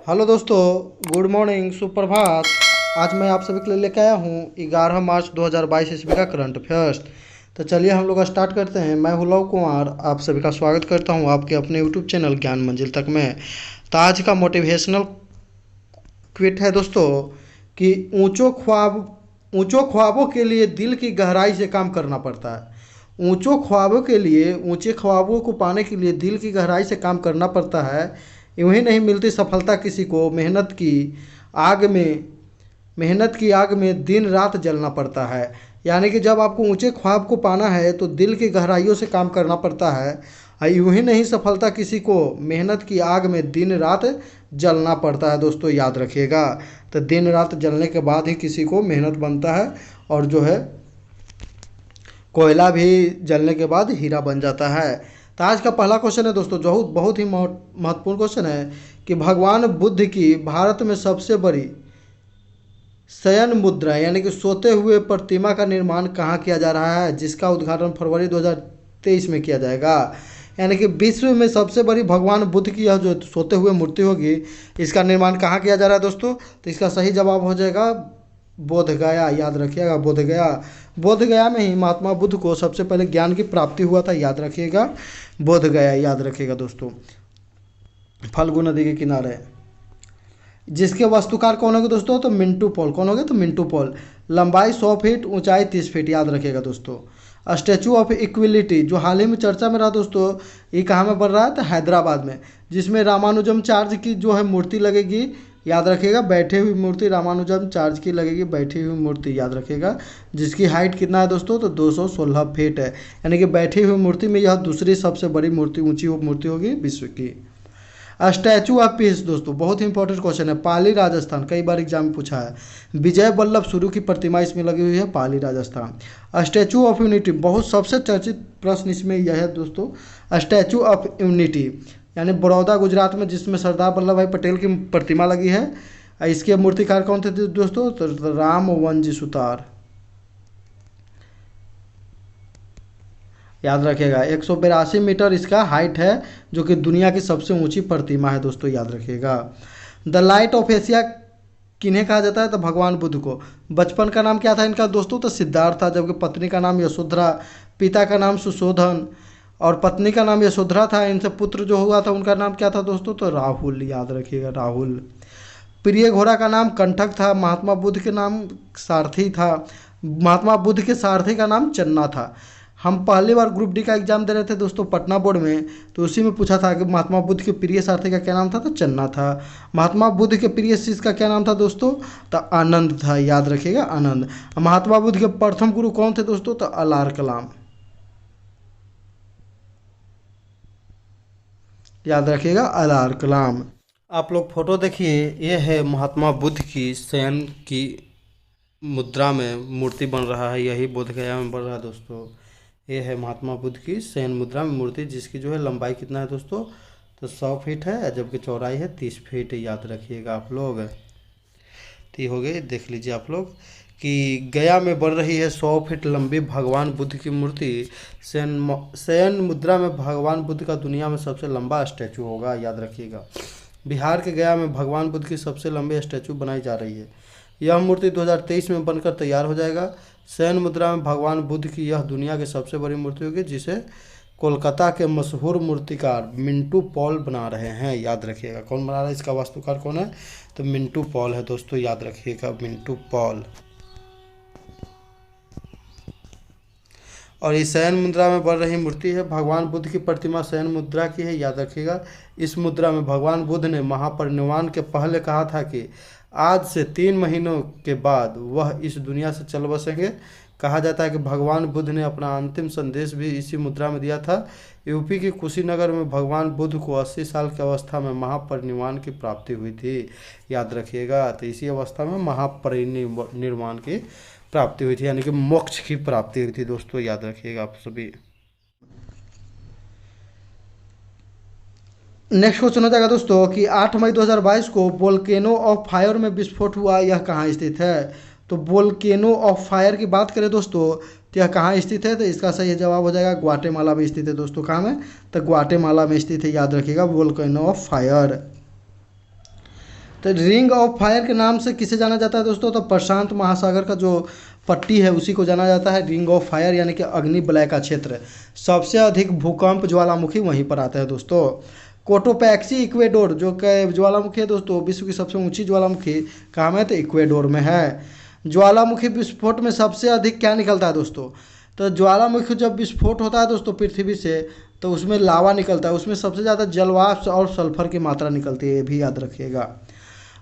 Hello दोस्तों, good morning, सुप्रभात। आज मैं आप सभी के लिए लेकर आया हूँ 11 मार्च 2022 ईस्वी का करंट अफेयर्स। तो चलिए हम लोग स्टार्ट करते हैं। मैं हूँ लव कुमार, आप सभी का स्वागत करता हूँ आपके अपने यूट्यूब चैनल ज्ञान मंजिल तक में। तो आज का मोटिवेशनल क्विट है दोस्तों कि ऊंचों ख्वाबों के लिए दिल की गहराई से काम करना पड़ता है। ऊंचों ख्वाबों के लिए, ऊंचे ख्वाबों को पाने के लिए दिल की गहराई से काम करना पड़ता है। यूं ही नहीं मिलती सफलता किसी को, आग में मेहनत की आग में दिन रात जलना पड़ता है। यानी कि जब आपको ऊंचे ख्वाब को पाना है तो दिल की गहराइयों से काम करना पड़ता है। यूं ही नहीं सफलता किसी को, मेहनत की आग में दिन रात जलना पड़ता है दोस्तों, याद रखिएगा। तो दिन रात जलने के बाद ही किसी को मेहनत बनता है, और जो है कोयला भी जलने के बाद हीरा बन जाता है। तो आज का पहला क्वेश्चन है दोस्तों, जो बहुत ही महत्वपूर्ण क्वेश्चन है कि भगवान बुद्ध की भारत में सबसे बड़ी शयन मुद्रा यानी कि सोते हुए प्रतिमा का निर्माण कहाँ किया जा रहा है, जिसका उद्घाटन फरवरी 2023 में किया जाएगा। यानी कि विश्व में सबसे बड़ी भगवान बुद्ध की यह जो सोते हुए मूर्ति होगी, इसका निर्माण कहाँ किया जा रहा है दोस्तों। तो इसका सही जवाब हो जाएगा बोध गया। याद रखिएगा, बोध गया। बोध गया में ही महात्मा बुद्ध को सबसे पहले ज्ञान की प्राप्ति हुआ था, याद रखिएगा। बोध गया, याद रखिएगा दोस्तों। फल्गु नदी के किनारे। जिसके वास्तुकार कौन होंगे दोस्तों, तो मिंटू पॉल। कौन होंगे, तो मिंटू पॉल। लंबाई 100 फीट, ऊंचाई 30 फीट, याद रखिएगा दोस्तों। स्टैचू ऑफ इक्विलिटी जो हाल ही में चर्चा में रहा दोस्तों, ये कहाँ में बन रहा है, तो हैदराबाद में, जिसमें रामानुजमचार्य की जो है मूर्ति लगेगी, याद रखिएगा। बैठे हुई मूर्ति रामानुजमचार्य की लगेगी, बैठी हुई मूर्ति, याद रखिएगा। जिसकी हाइट कितना है दोस्तों, तो 216 फीट है। यानी कि बैठी हुई मूर्ति में यह दूसरी सबसे बड़ी मूर्ति, ऊंची मूर्ति होगी विश्व की। स्टैचू ऑफ पीस दोस्तों, बहुत ही इंपॉर्टेंट क्वेश्चन है। पाली राजस्थान, कई बार एग्जाम में पूछा है। विजय वल्लभ शुरू की प्रतिमा इसमें लगी हुई है, पाली राजस्थान। स्टैचू ऑफ यूनिटी, बहुत सबसे चर्चित प्रश्न इसमें यह है दोस्तों, स्टैचू ऑफ यूनिटी यानी बड़ौदा गुजरात में, जिसमें सरदार वल्लभ भाई पटेल की प्रतिमा लगी है। इसके मूर्तिकार कौन थे दोस्तों, तो रामवंजी सुतार, याद रखिएगा। 182 मीटर इसका हाइट है, जो कि दुनिया की सबसे ऊंची प्रतिमा है दोस्तों, याद रखिएगा। द लाइट ऑफ एशिया किन्हें कहा जाता है, तो भगवान बुद्ध को। बचपन का नाम क्या था इनका दोस्तों, तो सिद्धार्थ था, जबकि पत्नी का नाम यशोधरा, पिता का नाम सुशोधन और पत्नी का नाम यशोधरा था। इनसे पुत्र जो हुआ था उनका नाम क्या था दोस्तों, तो राहुल, याद रखिएगा, राहुल। प्रिय घोड़ा का नाम कंठक था। महात्मा बुद्ध के नाम सारथी था। महात्मा बुद्ध के सारथी का नाम चन्ना था। हम पहली बार ग्रुप डी का एग्जाम दे रहे थे दोस्तों पटना बोर्ड में, तो उसी में पूछा था कि महात्मा बुद्ध के प्रिय सारथी का क्या नाम था, तो चन्ना था। महात्मा बुद्ध के प्रिय शिष्य का क्या नाम था दोस्तों, तो आनंद था, याद रखिएगा, आनंद। महात्मा बुद्ध के प्रथम गुरु कौन थे दोस्तों, तो अलार कलाम, याद रखिएगा, अलार कलाम। आप लोग फोटो देखिए, ये है महात्मा बुद्ध की शयन की मुद्रा में मूर्ति बन रहा है, यही बोध गया में बन रहा है दोस्तों। ये है महात्मा बुद्ध की शयन मुद्रा में मूर्ति, जिसकी जो है लंबाई कितना है दोस्तों, तो 100 फीट है, जबकि चौड़ाई है 30 फीट, याद रखिएगा आप लोग। तो हो गए, देख लीजिए आप लोग कि गया में बन रही है 100 फीट लंबी भगवान बुद्ध की मूर्ति। शयन मुद्रा में भगवान बुद्ध का दुनिया में सबसे लंबा स्टैचू होगा, याद रखिएगा। बिहार के गया में भगवान बुद्ध की सबसे लंबी स्टैचू बनाई जा रही है। यह मूर्ति 2023 में बनकर तैयार हो जाएगा। शयन मुद्रा में भगवान बुद्ध की यह दुनिया की सबसे बड़ी मूर्ति होगी, जिसे कोलकाता के मशहूर मूर्तिकार मिंटू पॉल बना रहे हैं, याद रखिएगा। कौन बना रहा है, इसका वास्तुकार कौन है, तो मिंटू पॉल है दोस्तों, याद रखिएगा, मिंटू पॉल। और इस शयन मुद्रा में बन रही मूर्ति है, भगवान बुद्ध की प्रतिमा शयन मुद्रा की है, याद रखिएगा। इस मुद्रा में भगवान बुद्ध ने महापरिनिर्वाण के पहले कहा था कि आज से 3 महीनों के बाद वह इस दुनिया से चल बसेंगे। कहा जाता है कि भगवान बुद्ध ने अपना अंतिम संदेश भी इसी मुद्रा में दिया था। यूपी के कुशीनगर में भगवान बुद्ध को 80 साल की अवस्था में महापरिनिर्वाण की प्राप्ति हुई थी, याद रखिएगा। तो इसी अवस्था में महापरिनिर्वाण की प्राप्ति हुई थी, यानी कि मोक्ष की प्राप्ति हुई थी दोस्तों, याद रखिएगा आप सभी। नेक्स्ट क्वेश्चन हो जाएगा दोस्तों कि 8 मई 2022 को वोल्केनो ऑफ फायर में विस्फोट हुआ, यह कहाँ स्थित है। तो वोल्केनो ऑफ फायर की बात करें दोस्तों, तो यह कहाँ स्थित है, तो इसका सही जवाब हो जाएगा ग्वाटेमाला में स्थित है दोस्तों। कहाँ में, तो ग्वाटेमाला में स्थित है, याद रखिएगा, वोल्केनो ऑफ फायर। तो रिंग ऑफ फायर के नाम से किसे जाना जाता है दोस्तों? तो प्रशांत महासागर का जो पट्टी है उसी को जाना जाता है रिंग ऑफ फायर, यानी कि अग्नि वलय का क्षेत्र। सबसे अधिक भूकंप ज्वालामुखी वहीं पर आते हैं दोस्तों। कोटोपैक्सी इक्वेडोर जो कि ज्वालामुखी है दोस्तों, विश्व की सबसे ऊंची ज्वालामुखी कहाँ में है? तो इक्वेडोर में है। ज्वालामुखी विस्फोट में सबसे अधिक क्या निकलता है दोस्तों? तो ज्वालामुखी जब विस्फोट होता है दोस्तों पृथ्वी से, तो उसमें लावा निकलता है, उसमें सबसे ज़्यादा जलवाष्प और सल्फर की मात्रा निकलती है, ये भी याद रखिएगा।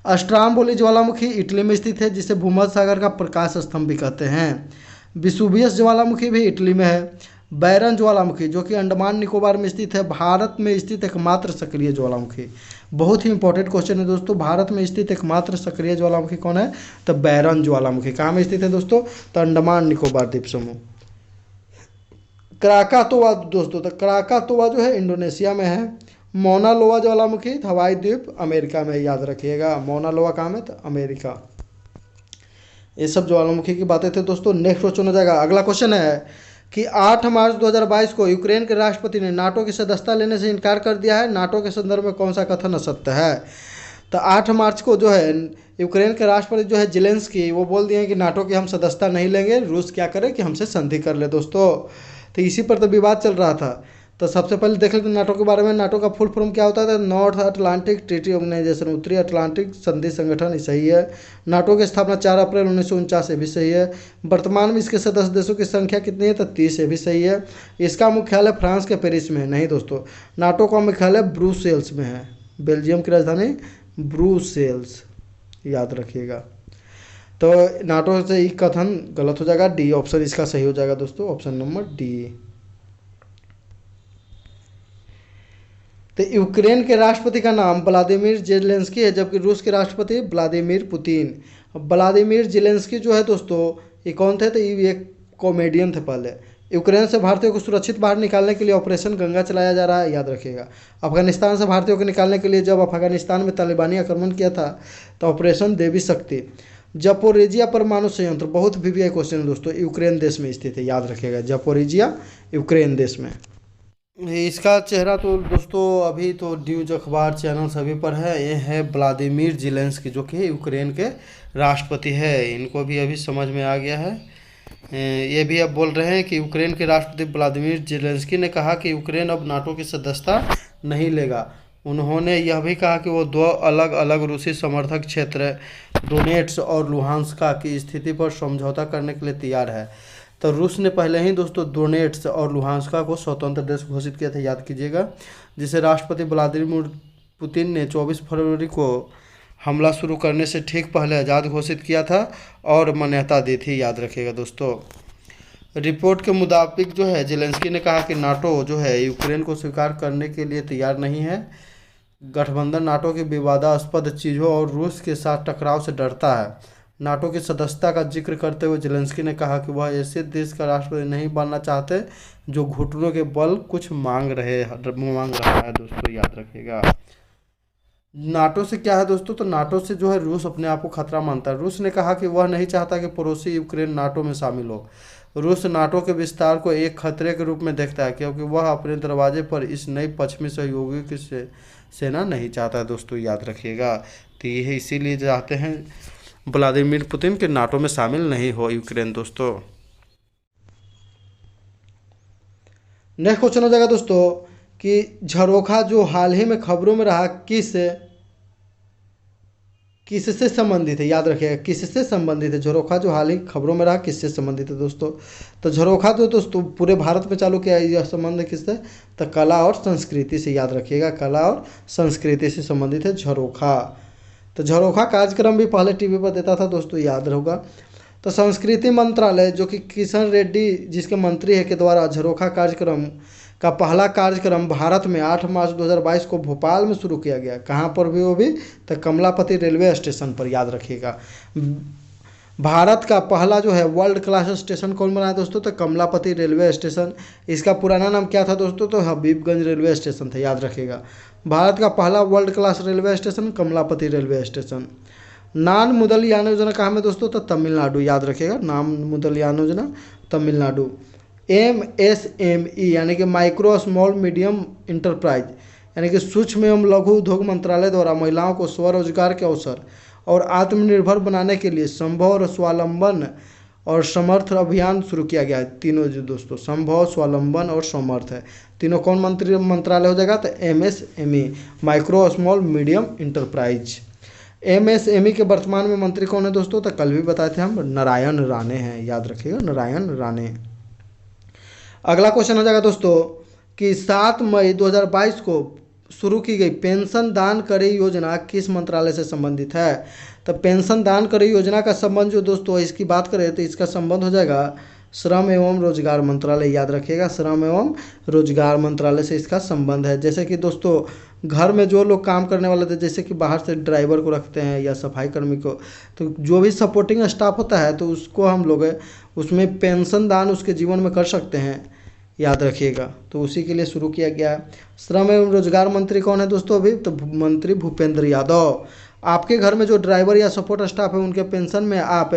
अस्ट्राम्बोली ज्वालामुखी इटली में स्थित है, जिसे भूमध्य सागर का प्रकाश स्तंभ भी कहते हैं। विसुवियस ज्वालामुखी भी इटली में है। बैरन ज्वालामुखी जो कि अंडमान निकोबार में स्थित है, भारत में स्थित एकमात्र सक्रिय ज्वालामुखी। बहुत ही इंपॉर्टेंट क्वेश्चन है दोस्तों, भारत में स्थित एकमात्र सक्रिय ज्वालामुखी कौन है? तो बैरन ज्वालामुखी। कहाँ में स्थित है दोस्तों? तो अंडमान निकोबार द्वीप समूह। क्राकातोआ दोस्तों, तो क्राकातोआ जो है इंडोनेशिया में है। मौना लोआ ज्वालामुखी हवाई द्वीप अमेरिका में, याद रखिएगा। मौना लोआ कहाँ में? तो अमेरिका। ये सब ज्वालामुखी की बातें थे दोस्तों। नेक्स्ट क्वेश्चन हो जाएगा। अगला क्वेश्चन है कि 8 मार्च 2022 को यूक्रेन के राष्ट्रपति ने नाटो की सदस्यता लेने से इनकार कर दिया है। नाटो के संदर्भ में कौन सा कथन असत्य है? तो 8 मार्च को जो है यूक्रेन के राष्ट्रपति जो है जेलेंस्की, वो बोल दिए हैं कि नाटो की हम सदस्यता नहीं लेंगे, रूस क्या करे कि हमसे संधि कर ले दोस्तों। तो इसी पर तो विवाद चल रहा था। तो सबसे पहले देख लेते हैं नाटो के बारे में। नाटो का फुल फॉर्म क्या होता है? नॉर्थ अटलांटिक ट्रीटी ऑर्गेनाइजेशन, उत्तरी अटलांटिक संधि संगठन, सही है। नाटो की स्थापना 4 अप्रैल 1949 भी सही है। वर्तमान में इसके सदस्य देशों की संख्या कितनी है? तो 30 भी सही है। इसका मुख्यालय फ्रांस के पेरिस में है। नहीं दोस्तों, नाटो का मुख्यालय ब्रुसेल्स में है। बेल्जियम की राजधानी ब्रुसेल्स, याद रखिएगा। तो नाटो से एक कथन गलत हो जाएगा, डी ऑप्शन इसका सही हो जाएगा दोस्तों, ऑप्शन नंबर डी। तो यूक्रेन के राष्ट्रपति का नाम व्लादिमीर जेलेंस्की है, जबकि रूस के राष्ट्रपति व्लादिमीर पुतिन। व्लादिमीर जेलेंस्की जो है दोस्तों, ये कौन थे? तो ये एक कॉमेडियन थे पहले। यूक्रेन से भारतीयों को सुरक्षित बाहर निकालने के लिए ऑपरेशन गंगा चलाया जा रहा है, याद रखिएगा। अफगानिस्तान से भारतीयों को निकालने के लिए जब अफगानिस्तान में तालिबानी आक्रमण किया था तो ऑपरेशन देवी शक्ति। जपोरिजिया परमाणु संयंत्र, बहुत वीवीआई क्वेश्चन है दोस्तों, यूक्रेन देश में स्थित है, याद रखिएगा। जपोरिजिया यूक्रेन देश में। इसका चेहरा तो दोस्तों अभी तो न्यूज अखबार चैनल सभी पर है। ये है व्लादिमीर जेलेंस्की जो कि यूक्रेन के राष्ट्रपति है। इनको भी अभी समझ में आ गया है। ये भी अब बोल रहे हैं कि यूक्रेन के राष्ट्रपति व्लादिमीर जेलेंस्की ने कहा कि यूक्रेन अब नाटो की सदस्यता नहीं लेगा। उन्होंने यह भी कहा कि वो 2 अलग अलग रूसी समर्थक क्षेत्र डोनेट्स और लुहांस्का की स्थिति पर समझौता करने के लिए तैयार है। तो रूस ने पहले ही दोस्तों डोनेट्स और लुहांस्का को स्वतंत्र देश घोषित किया था, याद कीजिएगा, जिसे राष्ट्रपति व्लादिमीर पुतिन ने 24 फरवरी को हमला शुरू करने से ठीक पहले आज़ाद घोषित किया था और मान्यता दी थी, याद रखिएगा दोस्तों। रिपोर्ट के मुताबिक जो है जेलेंस्की ने कहा कि नाटो जो है यूक्रेन को स्वीकार करने के लिए तैयार नहीं है। गठबंधन नाटो की विवादास्पद चीज़ों और रूस के साथ टकराव से डरता है। नाटो की सदस्यता का जिक्र करते हुए जेलेंस्की ने कहा कि वह ऐसे देश का राष्ट्रपति नहीं बनना चाहते जो घुटनों के बल कुछ मांग रहा है दोस्तों, याद रखिएगा। नाटो से क्या है दोस्तों? तो नाटो से जो है रूस अपने आप को खतरा मानता है। रूस ने कहा कि वह नहीं चाहता कि पड़ोसी यूक्रेन नाटो में शामिल हो। रूस नाटो के विस्तार को एक खतरे के रूप में देखता है, क्योंकि वह अपने दरवाजे पर इस नई पश्चिमी सहयोगी की सेना नहीं चाहता है दोस्तों, याद रखिएगा। तो यही इसीलिए चाहते हैं व्लादिमीर पुतिन के नाटो में शामिल नहीं हो यूक्रेन दोस्तों। नेक्स्ट क्वेश्चन हो जाएगा दोस्तों कि झरोखा जो हाल ही में खबरों में रहा किससे संबंधित है, याद रखिएगा, किससे संबंधित है। झरोखा जो हाल ही खबरों में रहा किससे संबंधित है दोस्तों? तो झरोखा जो दोस्तों पूरे भारत में चालू किया, यह संबंध किससे? तो कला और संस्कृति से, याद रखिएगा, कला और संस्कृति से संबंधित है झरोखा। तो झरोखा कार्यक्रम भी पहले टीवी पर देता था दोस्तों, याद होगा। तो संस्कृति मंत्रालय जो कि किशन रेड्डी जिसके मंत्री है के द्वारा झरोखा कार्यक्रम का पहला कार्यक्रम भारत में 8 मार्च 2022 को भोपाल में शुरू किया गया। कहाँ पर भी? वो भी तो कमलापति रेलवे स्टेशन पर, याद रखिएगा। भारत का पहला जो है वर्ल्ड क्लास स्टेशन कौन बनाया दोस्तों? तो कमलापति रेलवे स्टेशन। इसका पुराना नाम क्या था दोस्तों? तो हबीबगंज रेलवे स्टेशन था, याद रखिएगा। भारत का पहला world class railway station Kamlapati railway station. Naan Mudhalvan योजना कहाँ में दोस्तों? तो तमिलनाडु, याद रखिएगा, नाम मुदलयान योजना तमिलनाडु। MSME यानी कि माइक्रो स्मॉल मीडियम इंटरप्राइज यानी कि सूक्ष्म एवं लघु उद्योग मंत्रालय द्वारा महिलाओं को स्वरोजगार के अवसर और आत्मनिर्भर बनाने के लिए संभव और स्वावलंबन और समर्थ अभियान शुरू किया गया है। तीनों जो दोस्तों संभव, स्वावलंबन और समर्थ है, तीनों कौन मंत्रालय हो जाएगा? तो MSME, micro small medium enterprise. MSME के वर्तमान में मंत्री कौन है दोस्तों? तो कल भी बताए थे हम, नारायण राणे हैं, याद रखिएगा, नारायण राणे। अगला क्वेश्चन हो जाएगा दोस्तों कि 7 मई 2022 को शुरू की गई पेंशन दान करी योजना किस मंत्रालय से संबंधित है? तो पेंशन दान करी योजना का संबंध जो दोस्तों इसकी बात करें तो इसका संबंध हो जाएगा श्रम एवं रोजगार मंत्रालय, याद रखिएगा, श्रम एवं रोजगार मंत्रालय से इसका संबंध है। जैसे कि दोस्तों घर में जो लोग काम करने वाले थे, जैसे कि बाहर से ड्राइवर को रखते हैं या सफाई कर्मी को, तो जो भी सपोर्टिंग स्टाफ होता है तो उसको हम लोग उसमें पेंशन दान उसके जीवन में कर सकते हैं, याद रखिएगा। तो उसी के लिए शुरू किया गया है। श्रम एवं रोजगार मंत्री कौन है दोस्तों अभी? तो मंत्री भूपेंद्र यादव। आपके घर में जो ड्राइवर या सपोर्ट स्टाफ है उनके पेंशन में आप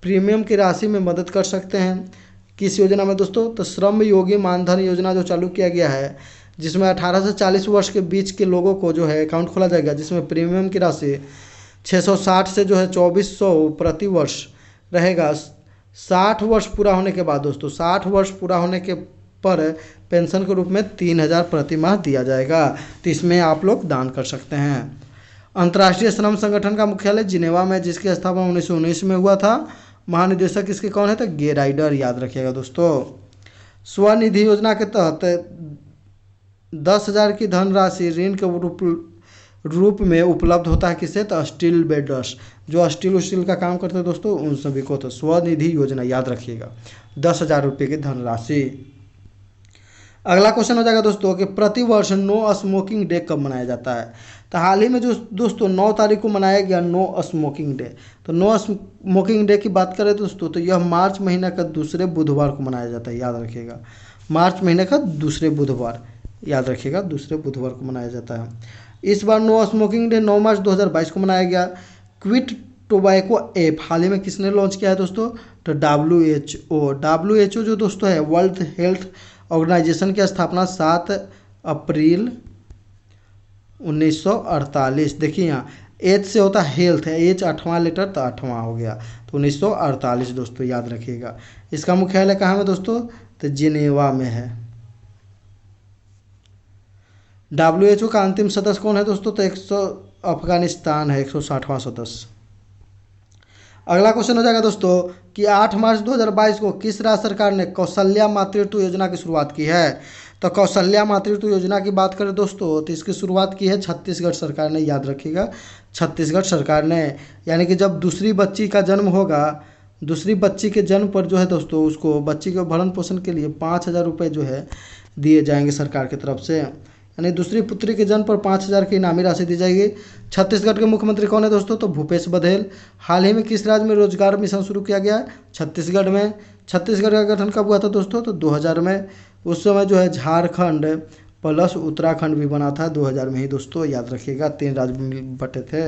प्रीमियम की राशि में मदद कर सकते हैं। किस योजना में दोस्तों? तो श्रम योगी मानधन योजना जो चालू किया गया है, जिसमें 18 से 40 वर्ष के बीच के लोगों को जो है अकाउंट खोला जाएगा, जिसमें प्रीमियम की राशि 660 से जो है 2400 प्रति वर्ष रहेगा। 60 वर्ष पूरा होने के बाद दोस्तों, 60 वर्ष पूरा होने के पर पेंशन के रूप में 3000 प्रति माह दिया जाएगा। तो इसमें आप लोग दान कर सकते हैं। अंतर्राष्ट्रीय श्रम संगठन का मुख्यालय जिनेवा में, जिसकी स्थापना 1919 में हुआ था। महानिदेशक इसके कौन है? तो गे राइडर, याद रखिएगा दोस्तों। स्वनिधि योजना के तहत 10,000 की धनराशि ऋण के रूप में उपलब्ध होता है किसे? तो स्टील बेडर्स, जो स्टील का काम करते हैं दोस्तों, उन सभी को। तो स्वनिधि योजना, याद रखिएगा, 10,000 रुपये की धनराशि। अगला क्वेश्चन हो जाएगा दोस्तों कि प्रतिवर्ष नो स्मोकिंग डे कब मनाया जाता है? तो हाल ही में जो दोस्तों 9 तारीख को मनाया गया नो स्मोकिंग डे। तो नो स्मोकिंग डे की बात करें दोस्तों तो यह मार्च महीने का दूसरे बुधवार को मनाया जाता है, याद रखिएगा, मार्च महीने का दूसरे बुधवार, याद रखिएगा, दूसरे बुधवार को मनाया जाता है। इस बार नो स्मोकिंग डे 9 मार्च 2022 को मनाया गया। क्विट टोबैको ऐप हाल ही में किसने लॉन्च किया है दोस्तों? तो WHO जो दोस्तों है वर्ल्ड हेल्थ ऑर्गेनाइजेशन की स्थापना 7 अप्रैल 1948। देखिए यहाँ एच से होता है हेल्थ है, एच 8वां लेटर तो 8वां हो गया, तो 1948 दोस्तों, याद रखिएगा। इसका मुख्यालय कहाँ में दोस्तों? तो जिनेवा में है। WHO का अंतिम सदस्य कौन है दोस्तों? तो अफगानिस्तान है 160वां सदस्य। अगला क्वेश्चन हो जाएगा दोस्तों कि 8 मार्च 2022 को किस राज्य सरकार ने कौशल्या मातृत्व योजना की शुरुआत की है? तो कौशल्या मातृत्व योजना की बात करें दोस्तों तो इसकी शुरुआत की है छत्तीसगढ़ सरकार ने, याद रखिएगा, छत्तीसगढ़ सरकार ने। यानी कि जब दूसरी बच्ची का जन्म होगा, दूसरी बच्ची के जन्म पर जो है दोस्तों उसको बच्ची के भरण पोषण के लिए 5,000 रुपये जो है दिए जाएंगे सरकार की तरफ से। यानी दूसरी पुत्री के जन्म पर 5,000 की इनामी राशि दी जाएगी। छत्तीसगढ़ के मुख्यमंत्री कौन है दोस्तों? तो भूपेश बघेल। हाल ही में किस राज्य में रोजगार मिशन शुरू किया गया है? छत्तीसगढ़ में। छत्तीसगढ़ का गठन कब हुआ था दोस्तों? तो 2000 में। उस समय जो है झारखंड प्लस उत्तराखंड भी बना था 2000 में ही दोस्तों, याद रखिएगा, 3 राज्य में बटे थे।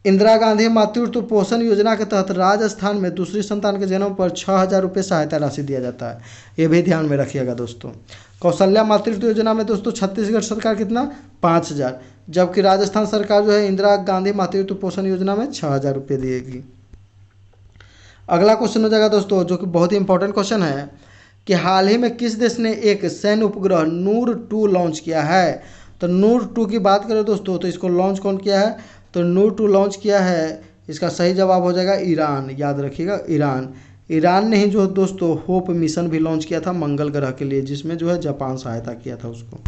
इंदिरा गांधी मातृत्व पोषण योजना के तहत राजस्थान में दूसरी संतान के जन्म पर 6,000 रुपये सहायता राशि दिया जाता है, ये भी ध्यान में रखिएगा दोस्तों। कौशल्या मातृत्व योजना में दोस्तों छत्तीसगढ़ सरकार कितना? 5,000, जबकि राजस्थान सरकार जो है इंदिरा गांधी मातृत्व पोषण योजना में 6,000 रुपये देगी। अगला क्वेश्चन हो जाएगा दोस्तों जो कि बहुत ही इंपॉर्टेंट क्वेश्चन है कि हाल ही में किस देश ने एक सैन्य उपग्रह नूर 2 लॉन्च किया है? तो नूर 2 की बात करें दोस्तों तो इसको लॉन्च कौन किया है? तो नूर 2 लॉन्च किया है, इसका सही जवाब हो जाएगा ईरान, याद रखिएगा, ईरान। ईरान ने ही जो दोस्तों होप मिशन भी लॉन्च किया था मंगल ग्रह के लिए, जिसमें जो है जापान सहायता किया था उसको।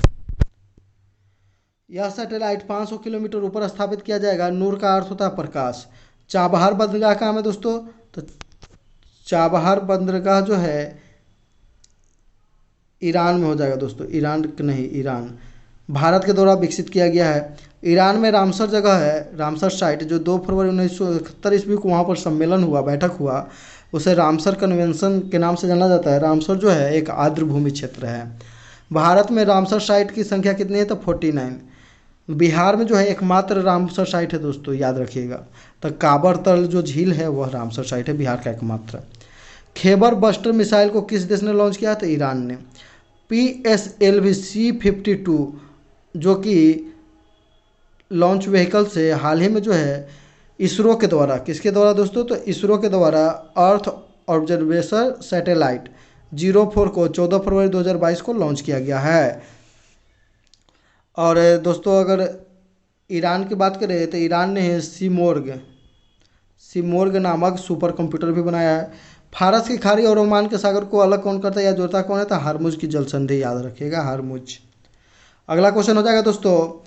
यह सैटेलाइट 500 किलोमीटर ऊपर स्थापित किया जाएगा। नूर का अर्थ होता है प्रकाश। चाबहार बंदरगाह कहाँ है दोस्तों? तो चाबहार बंदरगाह जो है ईरान में हो जाएगा दोस्तों, ईरान नहीं, ईरान। भारत के द्वारा विकसित किया गया है। ईरान में रामसर जगह है, रामसर साइट, जो 2 फरवरी 1971 ईस्वी को वहाँ पर सम्मेलन हुआ, बैठक हुआ, उसे रामसर कन्वेंशन के नाम से जाना जाता है। रामसर जो है एक आर्द्र भूमि क्षेत्र है। भारत में रामसर साइट की संख्या कितनी है? तो 49। बिहार में जो है एकमात्र रामसर साइट है दोस्तों, याद रखिएगा। तो काबर तल जो झील है वह रामसर साइट है, बिहार का एकमात्र। खैबर बस्टर मिसाइल को किस देश ने लॉन्च किया? तो ईरान ने। PSLV C-52 जो कि लॉन्च व्हीकल से हाल ही में जो है इसरो के द्वारा, किसके द्वारा दोस्तों, तो इसरो के द्वारा अर्थ ऑब्जर्वेशन सैटेलाइट 04 को 14 फरवरी 2022 को लॉन्च किया गया है। और दोस्तों अगर ईरान की बात करें तो ईरान ने सीमोर्ग नामक सुपर कंप्यूटर भी बनाया है। फारस की खाड़ी और ओमान के सागर को अलग कौन करता है या जोड़ता कौन है, तो हरमुज की जल संधि, याद रखिएगा हरमुज। अगला क्वेश्चन हो जाएगा दोस्तों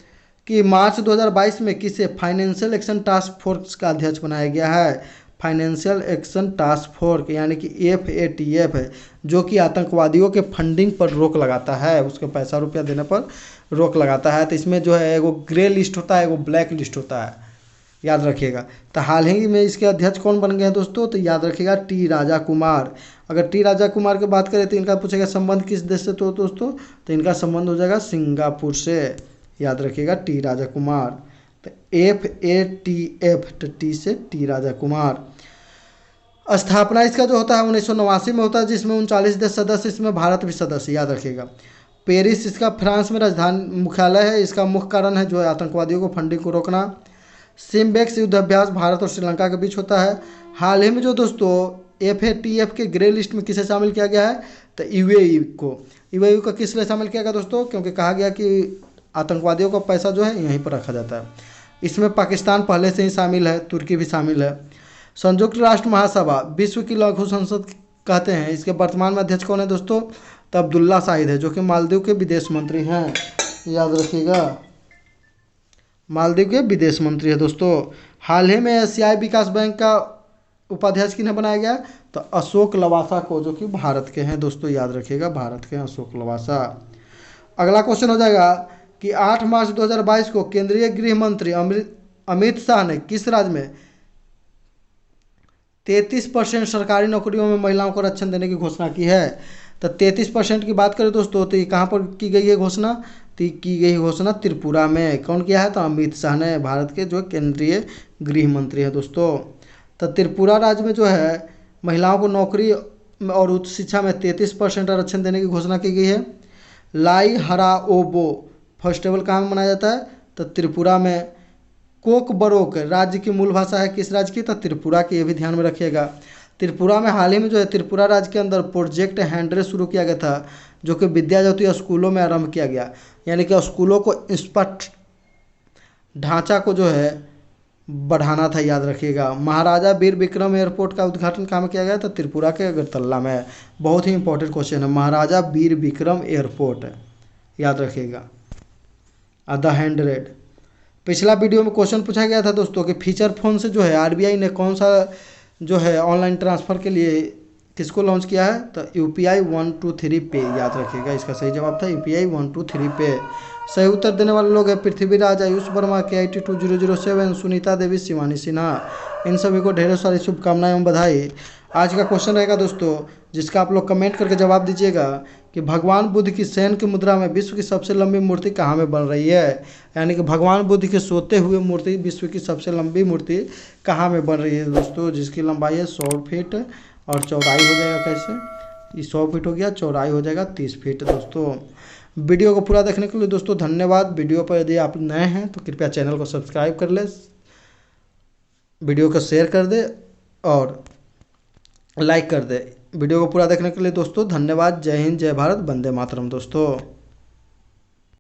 कि मार्च 2022 में किसे फाइनेंशियल एक्शन टास्क फोर्स का अध्यक्ष बनाया गया है। फाइनेंशियल एक्शन टास्क फोर्स यानी कि FATF है, जो कि आतंकवादियों के फंडिंग पर रोक लगाता है, उसके पैसा रुपया देने पर रोक लगाता है। तो इसमें जो है एगो ग्रे लिस्ट होता है, एगो ब्लैक लिस्ट होता है, याद रखिएगा। तो हाल ही में इसके अध्यक्ष कौन बन गए हैं दोस्तों, तो याद रखिएगा टी राजा कुमार। अगर टी राजा कुमार की बात करें तो इनका पूछेगा संबंध किस देश से, तो दोस्तों तो इनका संबंध हो जाएगा सिंगापुर से, याद रखिएगा टी राजा कुमार। तो FATF, तो टी से टी राजा कुमार। स्थापना इसका जो होता है 1989 में होता है, जिसमें 39 देश सदस्य, इसमें भारत भी सदस्य, याद रखिएगा। पेरिस इसका फ्रांस में राजधानी मुख्यालय है। इसका मुख्य कारण है जो है आतंकवादियों को फंडिंग को रोकना। सिम्बेक्स युद्ध अभ्यास भारत और श्रीलंका के बीच होता है। हाल ही में जो दोस्तों FATF के ग्रे लिस्ट में किसे शामिल किया गया है, तो UAE को। UAE को किस लिए शामिल किया गया दोस्तों, क्योंकि कहा गया कि आतंकवादियों का पैसा जो है यहीं पर रखा जाता है। इसमें पाकिस्तान पहले से ही शामिल है, तुर्की भी शामिल है। संयुक्त राष्ट्र महासभा विश्व की लघु संसद कहते हैं, इसके वर्तमान में अध्यक्ष कौन है दोस्तों, तो अब्दुल्ला शाहिद है, जो कि मालदीव के विदेश मंत्री हैं, याद रखिएगा, मालदीव के विदेश मंत्री है दोस्तों। हाल ही में एशियाई विकास बैंक का उपाध्यक्ष किन्हें बनाया गया, तो अशोक लवासा को, जो कि भारत के हैं दोस्तों, याद रखिएगा भारत के हैं अशोक लवासा। अगला क्वेश्चन हो जाएगा कि 8 मार्च 2022 को केंद्रीय गृह मंत्री अमित शाह ने किस राज्य में 33% सरकारी नौकरियों में महिलाओं को आरक्षण देने की घोषणा की है। तो 33% की बात करें दोस्तों तो ये कहाँ पर की गई है घोषणा, तो की गई घोषणा त्रिपुरा में। कौन किया है, तो अमित शाह ने, भारत के जो केंद्रीय गृह मंत्री है दोस्तों। तो त्रिपुरा राज्य में जो है महिलाओं को नौकरी और उच्च शिक्षा में 33% आरक्षण देने की घोषणा की गई है। लाई हराओबो फेस्टिवल कहाँ में मनाया जाता है, तो त्रिपुरा में। कोक बरोक राज्य की मूल भाषा है किस राज्य की, तो त्रिपुरा की, ये भी ध्यान में रखिएगा। त्रिपुरा में हाल ही में जो है त्रिपुरा राज्य के अंदर प्रोजेक्ट हैंड्रे शुरू किया गया था, जो कि विद्या ज्योति स्कूलों में आरंभ किया गया, यानी कि स्कूलों को इंफ्रास्ट्रक्चर ढांचा को जो है बढ़ाना था, याद रखिएगा। महाराजा वीर विक्रम एयरपोर्ट का उद्घाटन कहाँ में किया गया, तो त्रिपुरा के अगरतला में। बहुत ही इंपॉर्टेंट क्वेश्चन है, महाराजा वीर विक्रम एयरपोर्ट, याद रखिएगा। The hundred. पिछला वीडियो में क्वेश्चन पूछा गया था दोस्तों कि फीचर फोन से जो है RBI ने कौन सा जो है ऑनलाइन ट्रांसफ़र के लिए किसको लॉन्च किया है, तो UPI 123 पे, याद रखिएगा। इसका सही जवाब था UPI 123 पे। सही उत्तर देने वाले लोग हैं पृथ्वीराज, आयुष वर्मा, KIT 2007, सुनीता देवी, शिवानी सिन्हा। इन सभी को ढेरों सारी शुभकामनाएं एवं बधाई। आज का क्वेश्चन रहेगा दोस्तों, जिसका आप लोग कमेंट करके जवाब दीजिएगा कि भगवान बुद्ध की शयन की मुद्रा में विश्व की सबसे लंबी मूर्ति कहाँ में बन रही है। यानी कि भगवान बुद्ध के सोते हुए मूर्ति, विश्व की सबसे लंबी मूर्ति कहाँ में बन रही है दोस्तों, जिसकी लंबाई है 100 फीट और चौड़ाई हो जाएगा कैसे, ये 100 फीट हो गया, चौड़ाई हो जाएगा 30 फीट दोस्तों। वीडियो को पूरा देखने के लिए दोस्तों धन्यवाद। वीडियो पर यदि आप नए हैं तो कृपया चैनल को सब्सक्राइब कर ले, वीडियो को शेयर कर दे और लाइक कर दे। वीडियो को पूरा देखने के लिए दोस्तों धन्यवाद। जय हिंद, जय भारत, वंदे मातरम दोस्तों।